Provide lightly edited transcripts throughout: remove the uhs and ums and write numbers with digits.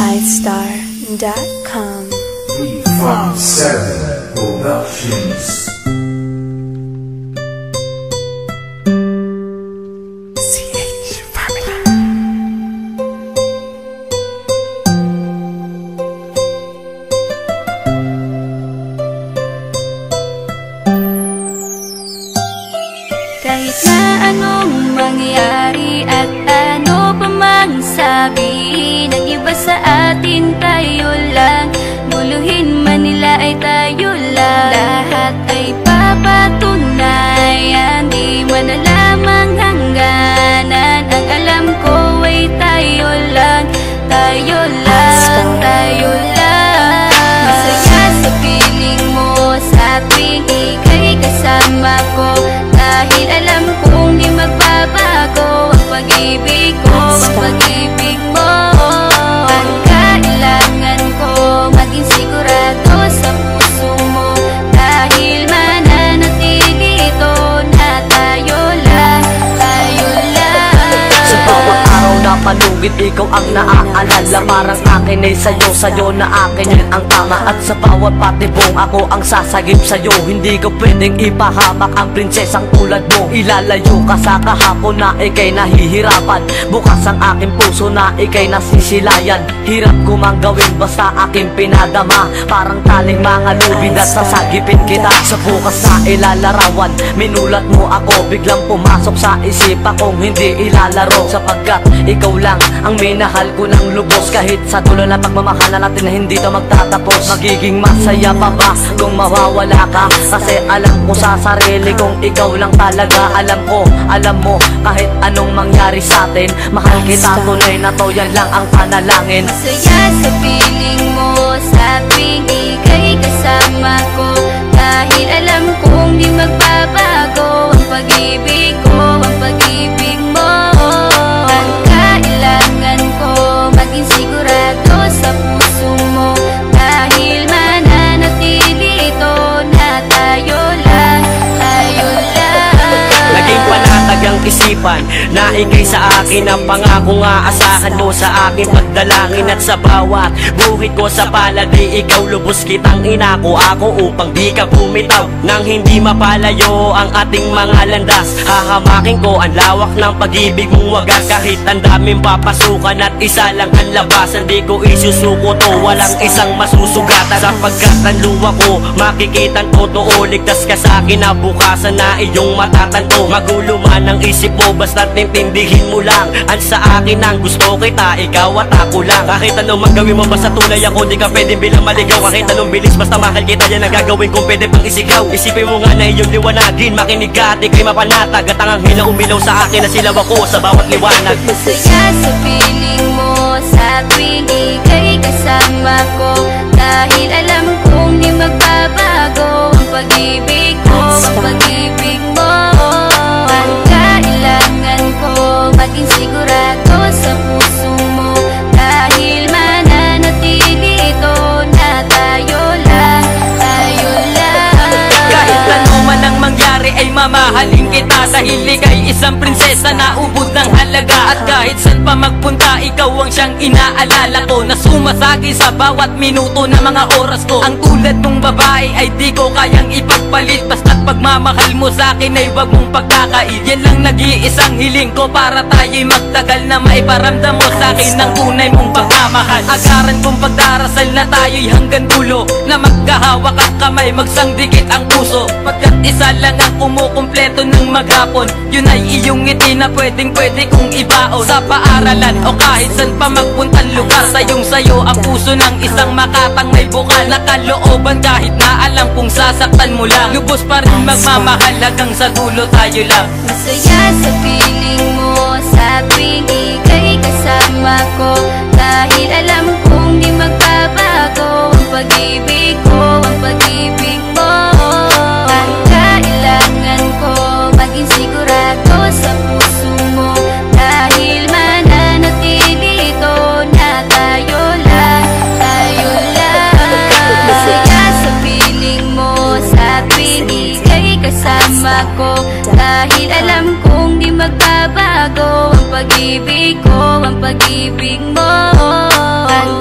MyStar.com. B57 Productions. Kahit na anong mangyari at ano pa mang sabi ng iba sa atin, tayo lang. Guluhin man nila ay tayo lang. Lahat ay papatunayan, di man alamang hangganan. Ang alam ko ay tayo lang, tayo lang, tayo lang. Masaya sa piling mo sa tuwing ika'y kasama ko, dahil alam kong di magbabago ang pag-ibig ko, ang pag-ibig mo. Ang kailangan ko maging sigurado sa puso mo, dahil mananatili ito na tayo lang, tayo lang. Sa bawat araw na palugit, ikaw ang naaalala. Parang akin ay sa'yo, sa'yo na akin yun ang tama. At sa bawat patibong, ako ang sasagip sa'yo. Hindi ko pwedeng ipahamak ang prinsesang tulad mo. Ilalayo ka sa kahapon na ika'y nahihirapan. Bukas ang aking puso na ika'y nasisilayan. Hirap ko mang gawin basta aking pinadama. Parang taling mga lubid at sasagipin kita. Sa bukas na ilalarawan, minulat mo ako. Biglang pumasok sa isipa kong hindi ilalaro. Sapagkat ikaw lang ang minahal ko ng lubos. Kahit sa dulo na pagmamahalan natin na hindi to magtatapos. Magiging masaya pa ba kung mawawala ka? Kasi alam ko sa sarili kong ikaw lang talaga. Alam ko, alam mo, kahit anong mangyari sa atin, mahal kita tunay na to, yan lang ang panalangin. Masaya sa piling mo sa tuwing ika'y kasama ko, dahil alam kong di magbabago ang pag-ibig ko, ang pag-ibig mo. Ang kailangan ko maging sigurado sa puso mo, dahil mananatili ito na tayo lang, tayo lang. Naging panatag ang isipan na ikay sa akin ang pangako nga asahan mo sa aking pagdalangin. At sa bawat buhit ko sa paladi, ikaw lubos kitang inako ako upang di ka bumitaw. Nang hindi mapalayo ang ating mga landas, hahamakin ko ang lawak ng pag-ibig mong wagas. Kahit ang daming papasukan at isa lang ang labasan, di ko isusuko to, walang isang masusugatan. Sapagkat ang luwa ko makikitang totoo, ligtas ka sa akin na bukasan na iyong matatanto. Magulo man ang isip mo, basta't intindihin mo lang ang sa akin ang gusto kita, ikaw at ako lang. Kahit anong magawin mo, basta tunay ako, di ka pwedeng bilang maligaw. Kahit anong bilis, basta mahal kita, yan ang gagawin kung pwede pang isigaw. Isipin mo nga na iyong liwanagin, makinig ka at ika'y mapanatag. At ang anghel na umilaw sa akin na silaw ako sa bawat liwanag. Masaya sa piling mo sa tuwing ika'y kasama ko, dahil alam kong di magbabago ang pag-ibig ko, ang pag-ibig mo. Ang kailangan ko maging sigurado sa puso mo, dahil mananatili ito na tayo lang, tayo lang. Kahit ano man ang mangyari ay mamahalin kita, dahil ika'y isang prinsesa na ubod ng halaga. At kahit saan pa magpunta, ikaw ang siyang inaalala ko, na sumasagi sa bawat minuto na mga oras ko. Ang tulad mong babae ay di ko kayang ipagpalit, basta't pagmamahal mo sa akin ay wag mong pagkakait. Yan lang nag-iisang hiling ko para tayo'y magtagal, na maiparamdam mo sa akin ng tunay mong pagmamahal. Agaran kong pagdarasal na tayo'y hanggang dulo, na magkahawak ang kamay, magsangdikit ang puso. Pagkat isa lang ang kumukumpleto ng maghapon, yun ay iyong ngiti na pwedeng pwede kong ibao. Sa paaralan o kahit saan pa magpuntang lugar, sayong sayo ang puso ng isang makatang may bukal na kalooban. Kahit na alam kung sasaktan mo lang, lubos pa rin magmamahal hanggang sa dulo tayo lang. Masaya sa piling mo sa tuwing ika'y kasama ko, dahil alam kong di magbabago ang pag-ibig ko, ang pag-ibig mo. Ang kailangan ko maging sigurado sa puso mo, dahil mananatili ito na tayo lang, tayo lang. Masaya sa piling mo sa tuwing ika'y kasama ko, dahil alam kong di magbabago ang pag-ibig ko, ang pag-ibig mo. Ang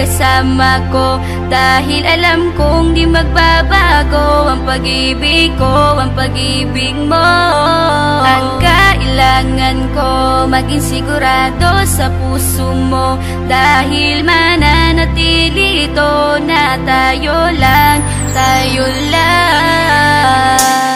kasama ko, dahil alam kong di magbabago ang pag-ibig ko, ang pag-ibig mo. Ang kailangan ko, maging sigurado sa puso mo, dahil mananatili ito na tayo lang, tayo lang.